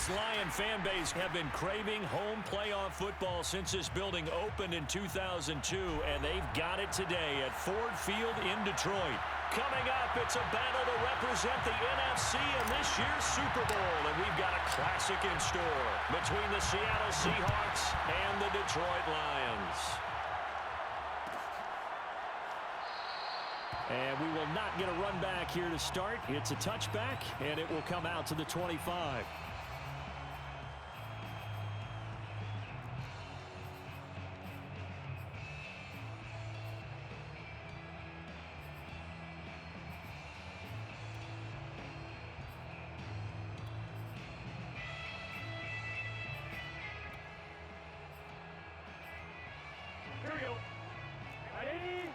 This Lion fan base have been craving home playoff football since this building opened in 2002, and they've got it today at Ford Field in Detroit. Coming up, it's a battle to represent the NFC in this year's Super Bowl, and we've got a classic in store between the Seattle Seahawks and the Detroit Lions. And we will not get a run back here to start. It's a touchback, and it will come out to the 25. Here we go. Ready?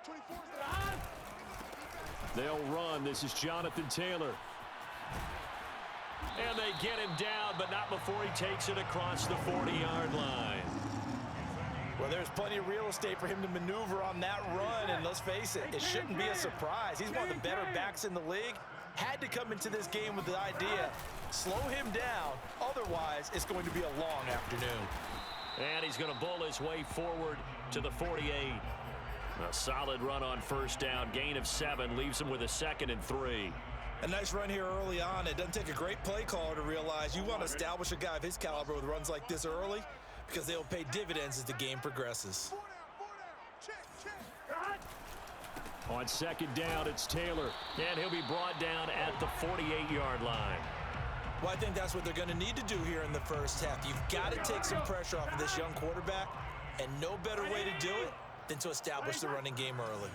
24's on. They'll run. This is Jonathan Taylor. And they get him down, but not before he takes it across the 40-yard line. Well, there's plenty of real estate for him to maneuver on that run, and let's face it, it shouldn't be a surprise. He's one of the better backs in the league. Had to come into this game with the idea, slow him down, otherwise it's going to be a long afternoon. And he's going to bowl his way forward to the 48. A solid run on first down, gain of 7, leaves him with a 2nd and 3. A nice run here early on. It doesn't take a great play caller to realize you want to establish a guy of his caliber with runs like this early because they'll pay dividends as the game progresses. On 2nd down, it's Taylor, and he'll be brought down at the 48-yard line. Well, I think that's what they're going to need to do here in the first half. You've got to take some pressure off of this young quarterback, and no better way to do it than to establish the running game early.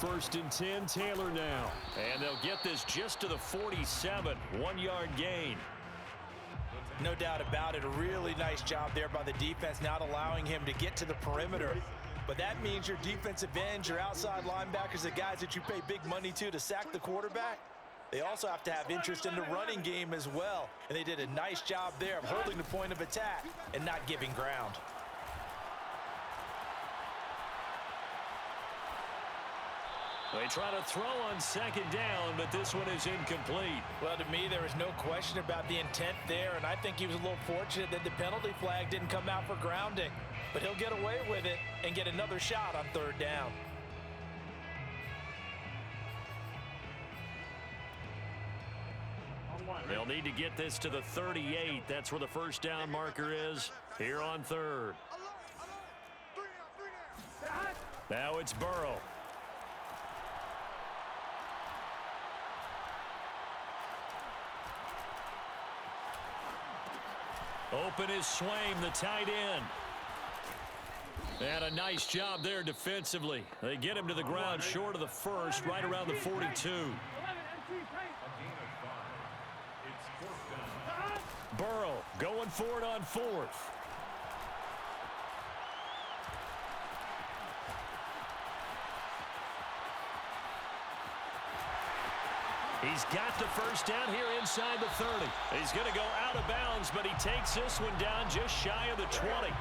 1st and 10, Taylor now. And they'll get this just to the 47, 1-yard gain. No doubt about it. A really nice job there by the defense, not allowing him to get to the perimeter. But that means your defensive ends, your outside linebackers, the guys that you pay big money to sack the quarterback, they also have to have interest in the running game as well. And they did a nice job there of holding the point of attack and not giving ground. They try to throw on 2nd down, but this one is incomplete. Well, to me, there is no question about the intent there, and I think he was a little fortunate that the penalty flag didn't come out for grounding. But he'll get away with it and get another shot on 3rd down. They'll need to get this to the 38. That's where the first down marker is here on 3rd. Now it's Burrow. Open is Swaim, the tight end. And a nice job there defensively. They get him to the ground short of the 1st, right around the 42. Burrow going for it on 4th. He's got the first down here inside the 30. He's going to go out of bounds, but he takes this one down just shy of the 20.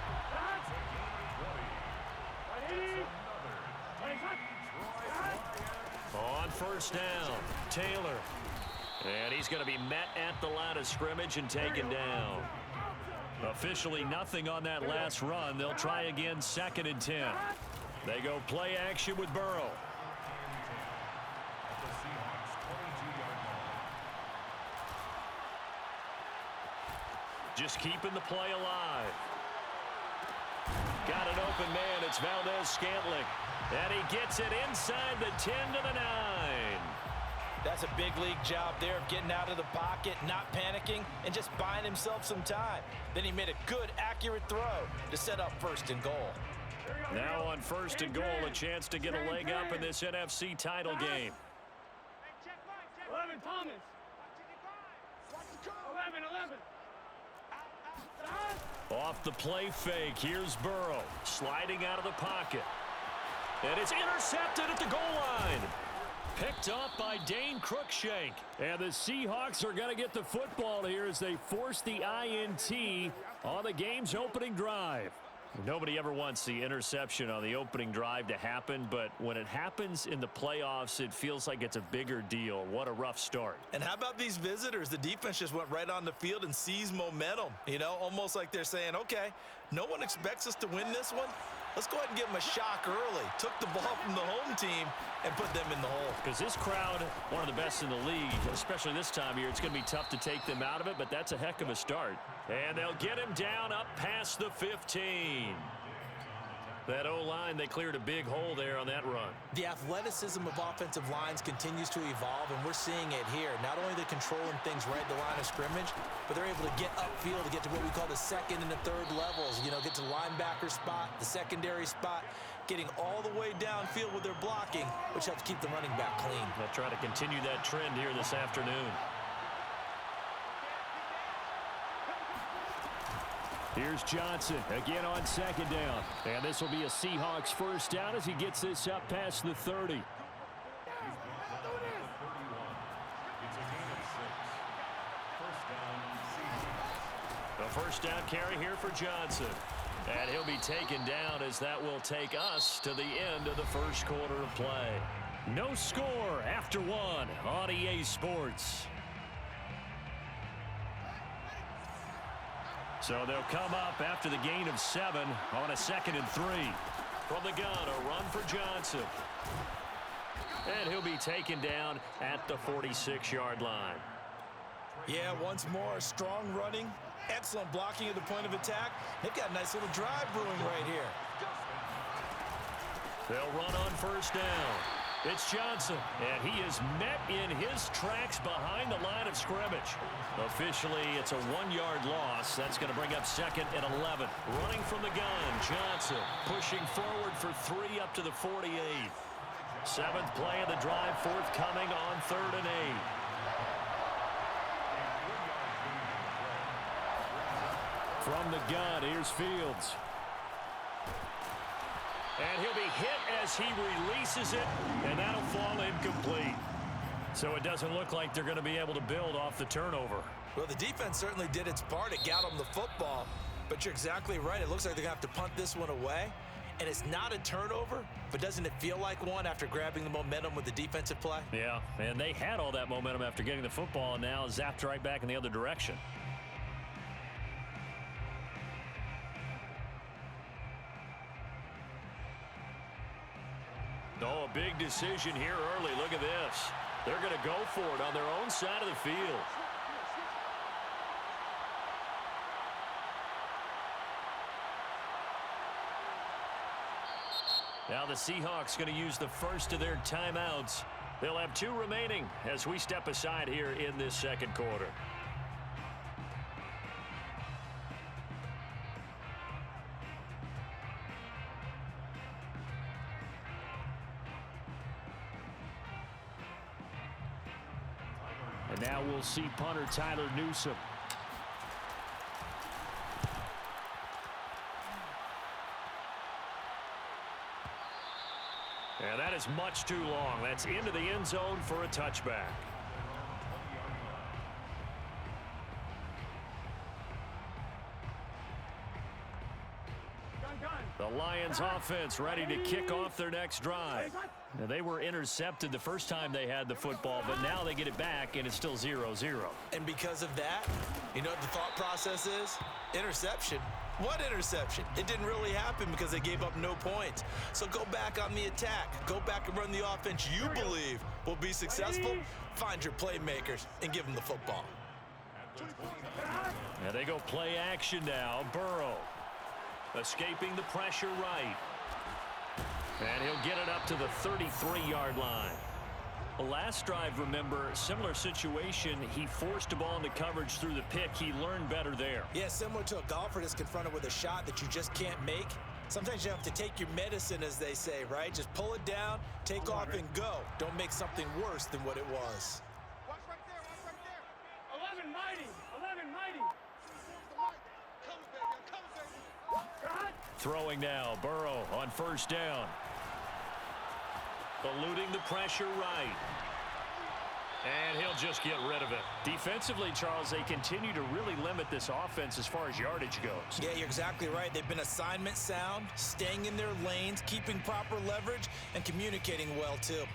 On first down, Taylor. And he's going to be met at the line of scrimmage and taken down. Officially nothing on that last run. They'll try again 2nd and 10. They go play action with Burrow. Just keeping the play alive. Got an open man. It's Valdez-Scantling. And he gets it inside the 10 to the 9. That's a big league job there of getting out of the pocket, not panicking, and just buying himself some time. Then he made a good, accurate throw to set up 1st and goal. Now on 1st and goal, a chance to get a leg up in this NFC title game. 11, Thomas. 11. Off the play fake, here's Burrow, sliding out of the pocket. And it's intercepted at the goal line. Picked up by Dane Cruikshank. And the Seahawks are going to get the football here as they force the INT on the game's opening drive. Nobody ever wants the interception on the opening drive to happen, but when it happens in the playoffs, it feels like it's a bigger deal. What a rough start. And how about these visitors? The defense just went right on the field and seized momentum. You know, almost like they're saying, okay, no one expects us to win this one. Let's go ahead and give them a shock early. Took the ball from the home team and put them in the hole. Because this crowd, one of the best in the league, especially this time of year, it's going to be tough to take them out of it, but that's a heck of a start. And they'll get him down up past the 15. That O-line, they cleared a big hole there on that run. The athleticism of offensive lines continues to evolve, and we're seeing it here. Not only they're controlling things right at the line of scrimmage, but they're able to get upfield to get to what we call the second and the third levels. You know, get to the linebacker spot, the secondary spot, getting all the way downfield with their blocking, which helps keep the running back clean. They'll try to continue that trend here this afternoon. Here's Johnson again on second down. And this will be a Seahawks first down as he gets this up past the 30. The first down carry here for Johnson. And he'll be taken down as that will take us to the end of the first quarter of play. No score after one on EA Sports. So they'll come up after the gain of 7 on a 2nd and 3. From the gun, a run for Johnson. And he'll be taken down at the 46-yard line. Yeah, once more, strong running, excellent blocking at the point of attack. They've got a nice little drive brewing right here. They'll run on first down. It's Johnson, and he is met in his tracks behind the line of scrimmage. Officially, it's a 1-yard loss. That's going to bring up 2nd and 11. Running from the gun, Johnson pushing forward for 3 up to the 48. 7th play of the drive forthcoming on 3rd and 8. From the gun, here's Fields. And he'll be hit as he releases it, and that'll fall incomplete. So it doesn't look like they're going to be able to build off the turnover. Well, the defense certainly did its part. It got them the football, but you're exactly right. It looks like they're going to have to punt this one away, and it's not a turnover, but doesn't it feel like one after grabbing the momentum with the defensive play? Yeah, and they had all that momentum after getting the football, and now zapped right back in the other direction. Oh, a big decision here early. Look at this. They're going to go for it on their own side of the field. Now the Seahawks going to use the first of their timeouts. They'll have 2 remaining as we step aside here in this second quarter. And now we'll see punter Tyler Newsome. And that is much too long. That's into the end zone for a touchback. The Lions offense ready to kick off their next drive. Now, they were intercepted the first time they had the football, but now they get it back, and it's still 0-0. And because of that, you know what the thought process is? Interception. What interception? It didn't really happen because they gave up no points. So go back on the attack. Go back and run the offense you believe will be successful. Find your playmakers and give them the football. And they go play action now. Burrow escaping the pressure right. And he'll get it up to the 33-yard line. The last drive, remember, similar situation. He forced a ball into coverage through the pick. He learned better there. Yeah, similar to a golfer that's confronted with a shot that you just can't make. Sometimes you have to take your medicine, as they say, right? Just pull it down, take off, and go. Don't make something worse than what it was. Watch right there, watch right there. 11 mighty, 11 mighty. Cover, baby. Throwing now, Burrow on first down. Eluding the pressure right. And he'll just get rid of it. Defensively, Charles, they continue to really limit this offense as far as yardage goes. Yeah, you're exactly right. They've been assignment sound, staying in their lanes, keeping proper leverage, and communicating well, too.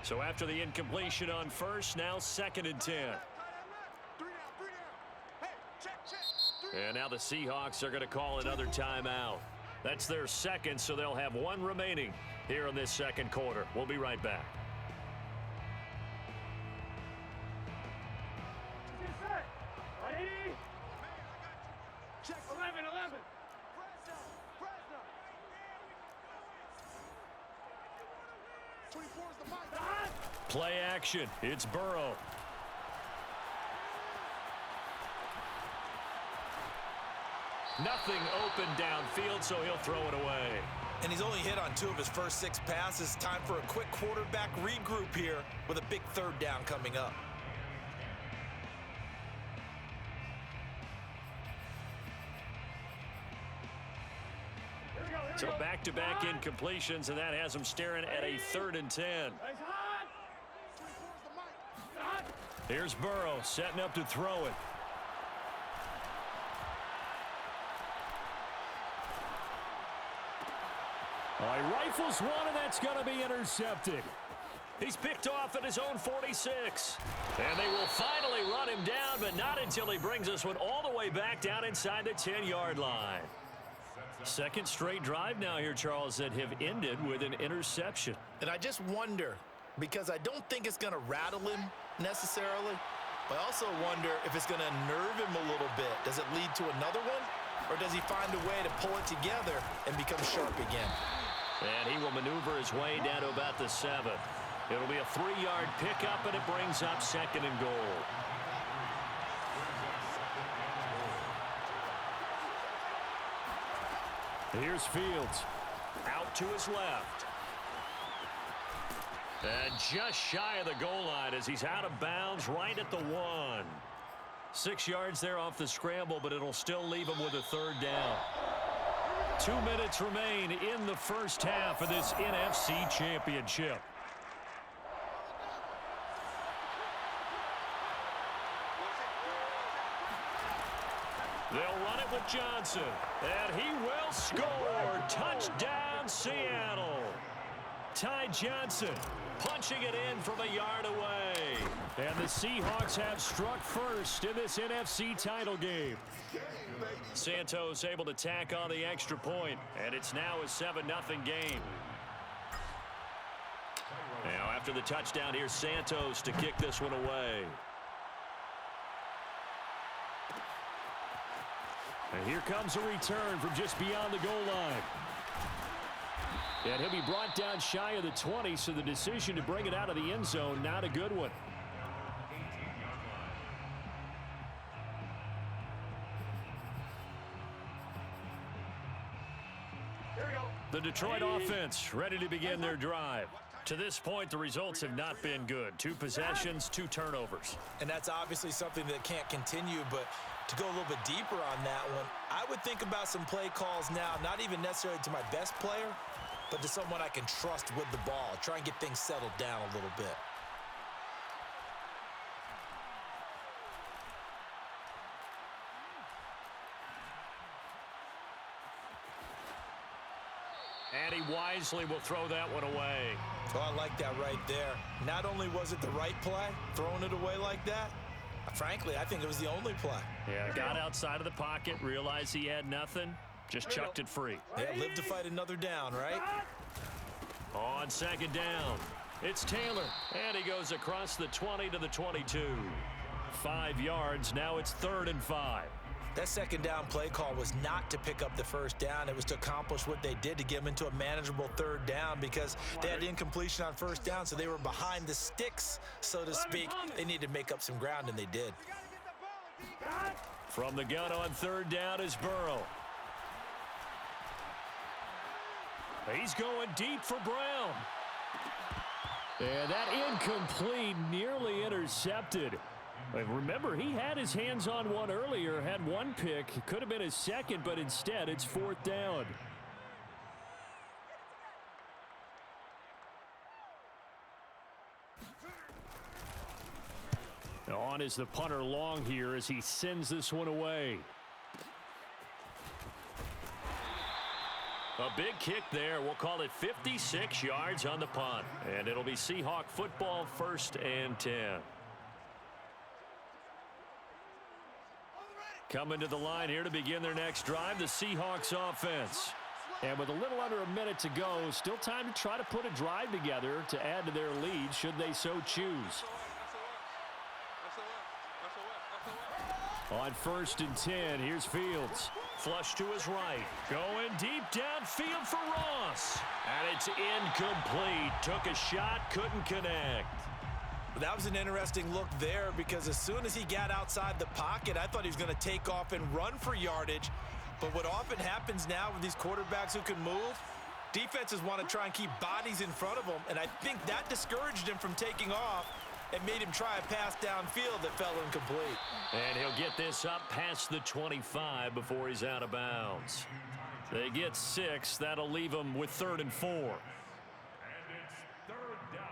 So after the incompletion on first, now 2nd and 10. And now the Seahawks are going to call another timeout. That's their second, so they'll have one remaining here in this second quarter. We'll be right back. Check 11. Play action. It's Burrow. Nothing open downfield, so he'll throw it away. And he's only hit on 2 of his first 6 passes. Time for a quick quarterback regroup here with a big 3rd down coming up. So back-to-back incompletions, and that has him staring at a 3rd and 10. Here's Burrow setting up to throw it. He rifles one, and that's going to be intercepted. He's picked off at his own 46. And they will finally run him down, but not until he brings this one all the way back down inside the 10-yard line. Second straight drive now here, Charles, that have ended with an interception. And I just wonder, because I don't think it's going to rattle him necessarily, but I also wonder if it's going to nerve him a little bit. Does it lead to another one, or does he find a way to pull it together and become sharp again? And he will maneuver his way down to about the 7. It'll be a 3-yard pickup, and it brings up 2nd and goal. Here's Fields. Out to his left. And just shy of the goal line as he's out of bounds right at the 1. 6 yards there off the scramble, but it'll still leave him with a 3rd down. 2 minutes remain in the first half of this NFC Championship. They'll run it with Johnson, and he will score. Touchdown, Seattle. Ty Johnson punching it in from a yard away. And the Seahawks have struck first in this NFC title game. Santos able to tack on the extra point, and it's now a 7-0 game. Now after the touchdown, here's Santos to kick this one away. And here comes a return from just beyond the goal line. And he'll be brought down shy of the 20, so the decision to bring it out of the end zone, not a good one. The Detroit offense ready to begin their drive. To this point, the results have not been good. 2 possessions, 2 turnovers. And that's obviously something that can't continue, but to go a little bit deeper on that one, I would think about some play calls now, not even necessarily to my best player, but to someone I can trust with the ball. Try and get things settled down a little bit. And he wisely will throw that one away. Oh, I like that right there. Not only was it the right play, throwing it away like that, frankly, I think it was the only play. Yeah, got outside of the pocket, realized he had nothing, just chucked it free. Yeah, live to fight another down, right? On 2nd down, it's Taylor, and he goes across the 20 to the 22. 5 yards, now it's 3rd and 5. That 2nd down play call was not to pick up the 1st down. It was to accomplish what they did, to get them into a manageable 3rd down, because they had incompletion on 1st down, so they were behind the sticks, so to speak. They needed to make up some ground, and they did. From the gun on 3rd down is Burrow. He's going deep for Brown. And that incomplete, nearly intercepted. Remember, he had his hands on one earlier, had one pick. It could have been his second, but instead it's 4th down. on is the punter long here as he sends this one away. A big kick there. We'll call it 56 yards on the punt. And it'll be Seahawk football, 1st and 10. Coming to the line here to begin their next drive, the Seahawks offense. And with a little under a minute to go, still time to try to put a drive together to add to their lead should they so choose. On 1st and 10, here's Fields. Flush to his right. Going deep downfield for Ross. And it's incomplete. Took a shot, couldn't connect. That was an interesting look there because as soon as he got outside the pocket, I thought he was going to take off and run for yardage. But what often happens now with these quarterbacks who can move, defenses want to try and keep bodies in front of them. And I think that discouraged him from taking off and made him try a pass downfield that fell incomplete. And he'll get this up past the 25 before he's out of bounds. They get 6. That'll leave them with 3rd and 4. And it's 3rd down.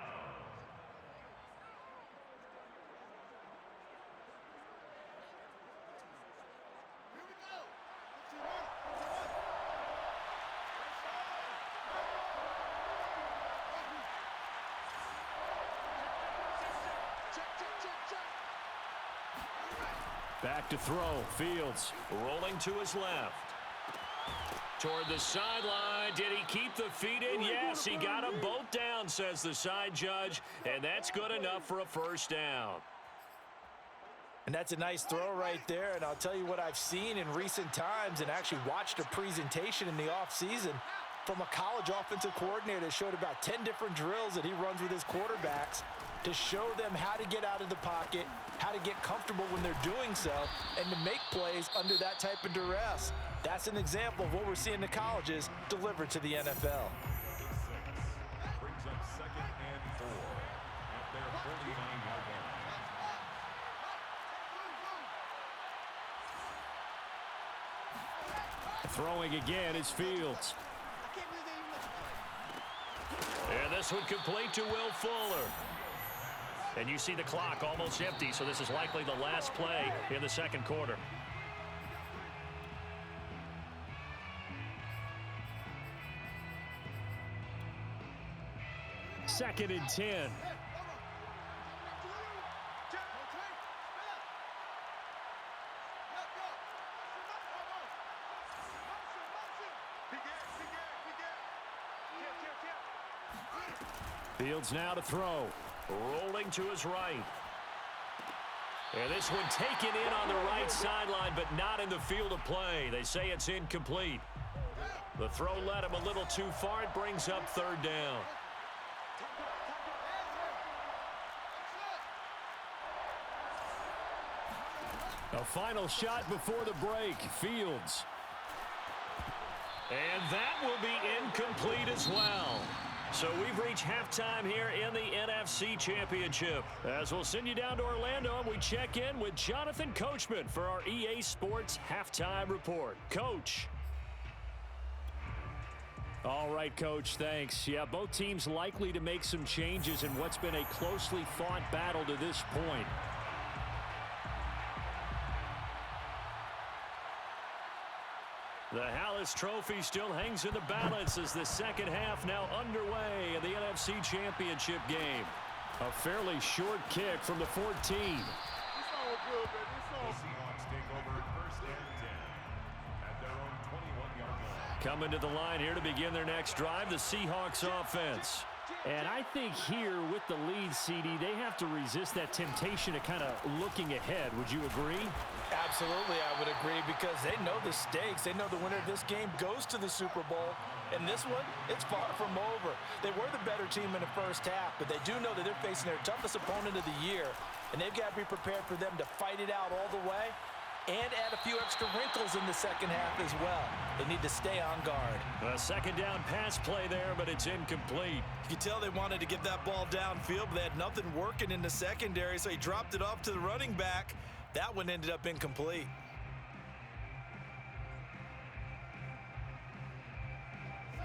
Back to throw. Fields rolling to his left. Toward the sideline. Did he keep the feet in? Yes, he got them both down, says the side judge. And that's good enough for a 1st down. And that's a nice throw right there. And I'll tell you what I've seen in recent times and actually watched a presentation in the offseason from a college offensive coordinator that showed about 10 different drills that he runs with his quarterbacks to show them how to get out of the pocket, how to get comfortable when they're doing so, and to make plays under that type of duress. That's an example of what we're seeing in the colleges delivered to the NFL. Brings up 2nd and 4 at their 49-yard line. Throwing again is Fields. And this one complete to Will Fuller. And you see the clock almost empty, so this is likely the last play in the 2nd quarter. Second and 10. Fields now to throw. Rolling to his right. And this one taken in on the right sideline, but not in the field of play. They say it's incomplete. The throw led him a little too far. It brings up 3rd down. A final shot before the break. Fields. And that will be incomplete as well. So we've reached halftime here in the NFC Championship. As we'll send you down to Orlando, and we check in with Jonathan Coachman for our EA Sports Halftime Report. Coach. All right, Coach, thanks. Yeah, both teams likely to make some changes in what's been a closely fought battle to this point. The Hallis Trophy still hangs in the balance as the second half now underway in the NFC Championship game. A fairly short kick from the 14. The Seahawks take over 1st and 10 at their own 21-yard line. Coming to the line here to begin their next drive, the Seahawks offense. And I think here with the lead, CD, they have to resist that temptation of kind of looking ahead. Would you agree? Absolutely, I would agree, because they know the stakes. They know the winner of this game goes to the Super Bowl. And this one, it's far from over. They were the better team in the first half, but they do know that they're facing their toughest opponent of the year. And they've got to be prepared for them to fight it out all the way and add a few extra wrinkles in the second half as well. They need to stay on guard. A second down pass play there, but it's incomplete. You can tell they wanted to get that ball downfield, but they had nothing working in the secondary, so he dropped it off to the running back. That one ended up incomplete.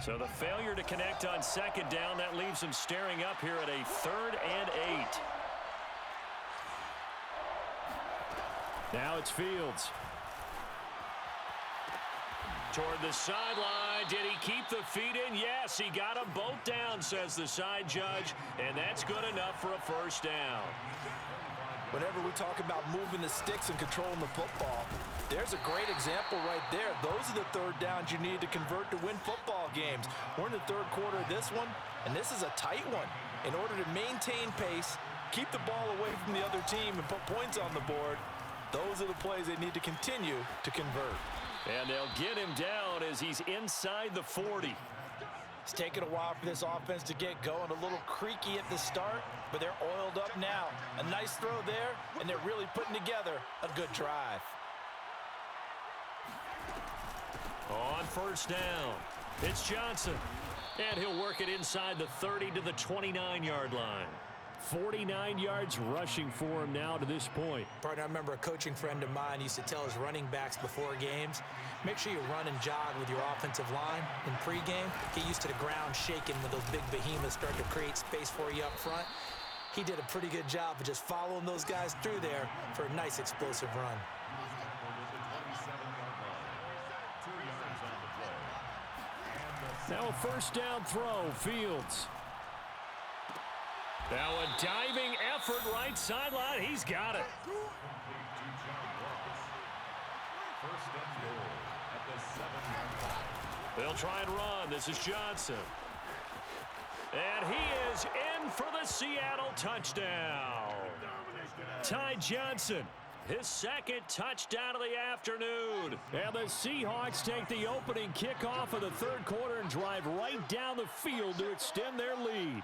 So the failure to connect on second down, that leaves them staring up here at a 3rd and 8. Now it's Fields. Toward the sideline. Did he keep the feet in? Yes, he got them both down, says the side judge, and that's good enough for a first down. Whenever we talk about moving the sticks and controlling the football, there's a great example right there. Those are the third downs you need to convert to win football games. We're in the third quarter of this one, and this is a tight one. In order to maintain pace, keep the ball away from the other team, and put points on the board, those are the plays they need to continue to convert. And they'll get him down as he's inside the 40. It's taken a while for this offense to get going. A little creaky at the start, but they're oiled up now. A nice throw there, and they're really putting together a good drive. On first down, it's Johnson. And he'll work it inside the 30 to the 29-yard line. 49 yards rushing for him now to this point. Partner, I remember a coaching friend of mine used to tell his running backs before games, make sure you run and jog with your offensive line in pregame. Get used to the ground shaking when those big behemoths start to create space for you up front. He did a pretty good job of just following those guys through there for a nice explosive run. Now a first down throw, Fields. Now a diving effort right sideline. He's got it. They'll try and run. This is Johnson. And he is in for the Seattle touchdown. Ty Johnson, his second touchdown of the afternoon. And the Seahawks take the opening kickoff of the third quarter and drive right down the field to extend their lead.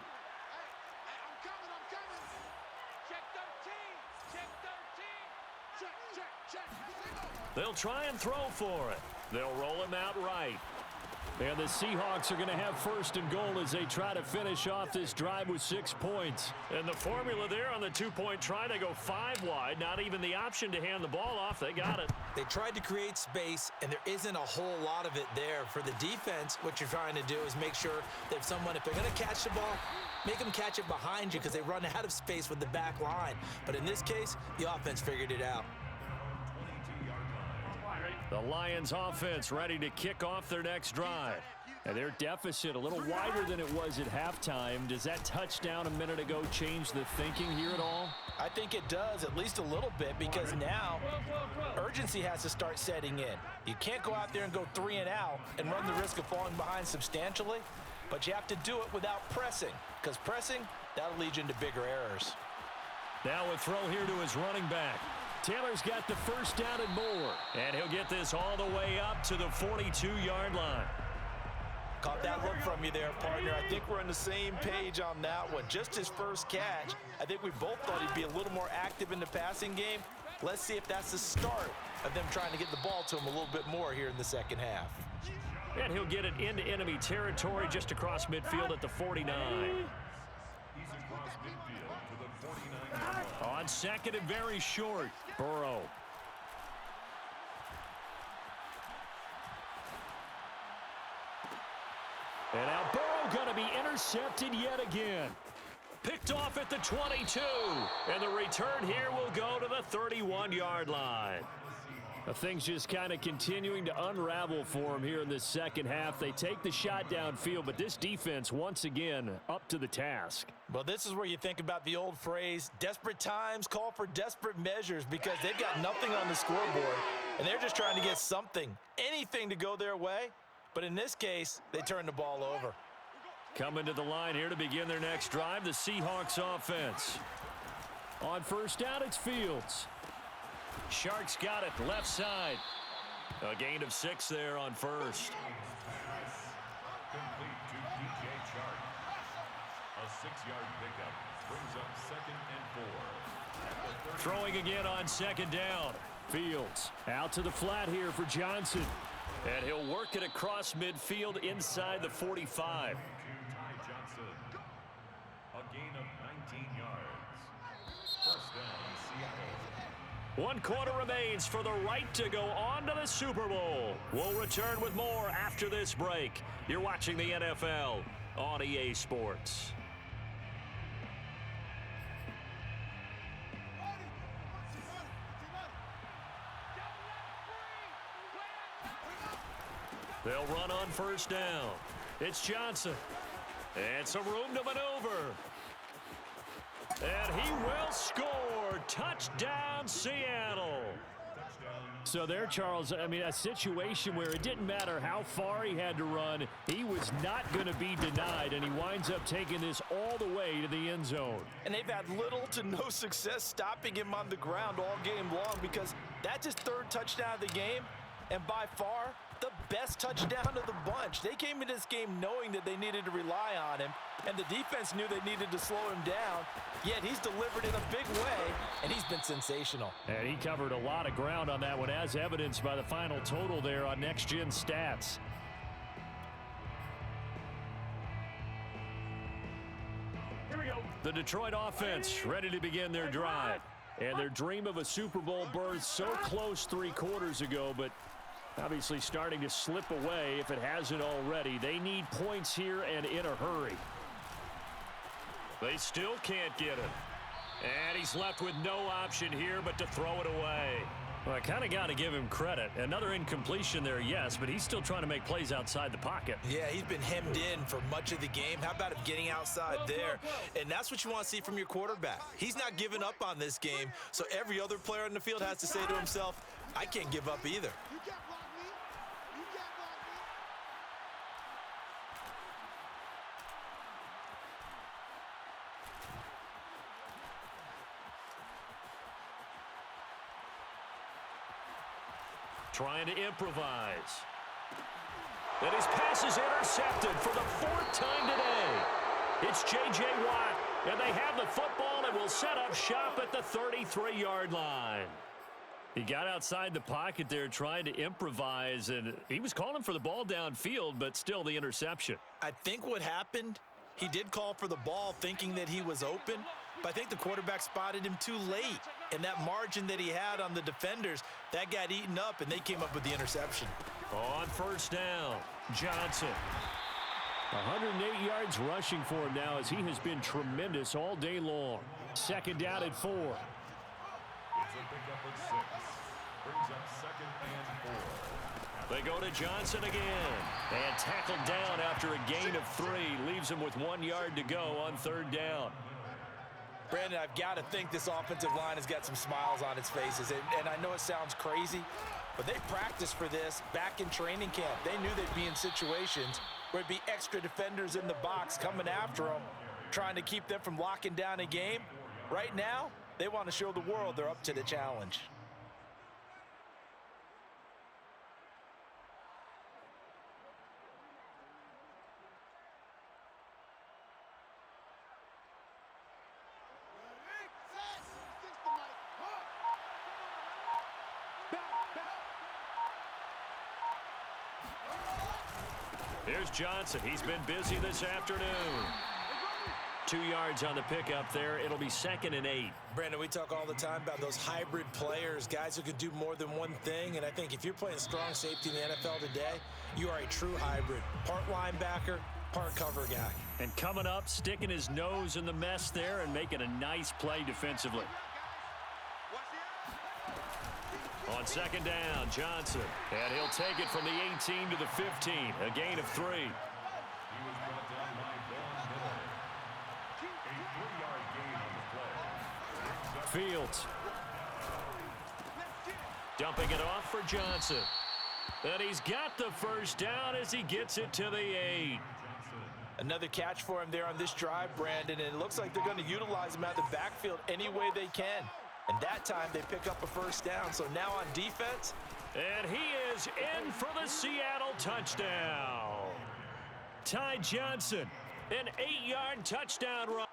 They'll try and throw for it. They'll roll him out right. And the Seahawks are going to have first and goal as they try to finish off this drive with 6 points. And the formula there on the two-point try, they go 5 wide. Not even the option to hand the ball off. They got it. They tried to create space, and there isn't a whole lot of it there. For the defense, what you're trying to do is make sure that if they're going to catch the ball, make them catch it behind you because they run out of space with the back line. But in this case, the offense figured it out. The Lions offense ready to kick off their next drive. And their deficit a little wider than it was at halftime. Does that touchdown a minute ago change the thinking here at all? I think it does, at least a little bit, because now urgency has to start setting in. You can't go out there and go 3 and out and run the risk of falling behind substantially, but you have to do it without pressing, because pressing, that'll lead you into bigger errors. Now a throw here to his running back. Taylor's got the first down and more. And he'll get this all the way up to the 42-yard line. Caught that look from you there, partner. I think we're on the same page on that one. Just his first catch. I think we both thought he'd be a little more active in the passing game. Let's see if that's the start of them trying to get the ball to him a little bit more here in the second half. And he'll get it into enemy territory just across midfield at the 49. He's across midfield to the 49. On second and very short, Burrow. And now Burrow going to be intercepted yet again. Picked off at the 22. And the return here will go to the 31-yard line. Things just kind of continuing to unravel for him here in the second half. They take the shot downfield, but this defense, once again, up to the task. Well, this is where you think about the old phrase, desperate times call for desperate measures, because they've got nothing on the scoreboard, and they're just trying to get something, anything to go their way. But in this case, they turn the ball over. Coming to the line here to begin their next drive, the Seahawks offense. On first down, it's Fields. Sharks got it, left side. A gain of 6 there on first. Complete to DJ Chark. A 6-yard pickup brings up 2nd and 4. Throwing again on second down. Fields out to the flat here for Johnson. And he'll work it across midfield inside the 45. Ty Johnson. A gain of 19 yards. First down, Seattle. 1 quarter remains for the right to go on to the Super Bowl. We'll return with more after this break. You're watching the NFL on EA Sports. They'll run on first down. It's Johnson. And some room to maneuver. And he will score. Touchdown, Seattle. So there, Charles, I mean, a situation where it didn't matter how far he had to run. He was not going to be denied, and he winds up taking this all the way to the end zone. And they've had little to no success stopping him on the ground all game long because that's his third touchdown of the game, and by far the best touchdown of the bunch. They came into this game knowing that they needed to rely on him, and the defense knew they needed to slow him down, yet he's delivered in a big way, and he's been sensational. And he covered a lot of ground on that one, as evidenced by the final total there on Next Gen Stats. Here we go. The Detroit offense ready to begin their drive. And their dream of a Super Bowl berth so close 3 quarters ago, but obviously starting to slip away if it hasn't already. They need points here and in a hurry. They still can't get it. And he's left with no option here but to throw it away. Well, I kind of got to give him credit. Another incompletion there, yes, but he's still trying to make plays outside the pocket. Yeah, he's been hemmed in for much of the game. How about him getting outside there? And that's what you want to see from your quarterback. He's not giving up on this game, so every other player on the field has to say to himself, I can't give up either. You can't block me. You can't block me. Trying to improvise. And his pass is intercepted for the 4th time today. It's J.J. Watt, and they have the football and will set up shop at the 33-yard line. He got outside the pocket there trying to improvise, and he was calling for the ball downfield, but still the interception. I think what happened, he did call for the ball thinking that he was open, but I think the quarterback spotted him too late. And that margin that he had on the defenders, that got eaten up, and they came up with the interception. On first down, Johnson. 108 yards rushing for him now as he has been tremendous all day long. 2nd down at 4. It's a pickup of 6. Brings up 2nd and 4. They go to Johnson again. And tackled down after a gain of 3. Leaves him with 1 yard to go on 3rd down. Brandon, I've got to think this offensive line has got some smiles on its faces. And I know it sounds crazy, but they practiced for this back in training camp. They knew they'd be in situations where it'd be extra defenders in the box coming after them, trying to keep them from locking down a game. Right now, they want to show the world they're up to the challenge. Here's Johnson. He's been busy this afternoon. 2 yards on the pickup there. It'll be 2nd and 8. Brandon, we talk all the time about those hybrid players, guys who can do more than one thing. And I think if you're playing strong safety in the NFL today, you are a true hybrid. Part linebacker, part cover guy. And coming up, sticking his nose in the mess there and making a nice play defensively. On 2nd down, Johnson. And he'll take it from the 18 to the 15. A gain of 3. He was brought down by Von Miller. A 3-yard gain on the play. Fields. Dumping it off for Johnson. And he's got the first down as he gets it to the 8. Another catch for him there on this drive, Brandon, and it looks like they're going to utilize him out of the backfield any way they can. And that time they pick up a first down. So now on defense. And he is in for the Seattle touchdown. Ty Johnson, an 8-yard touchdown run.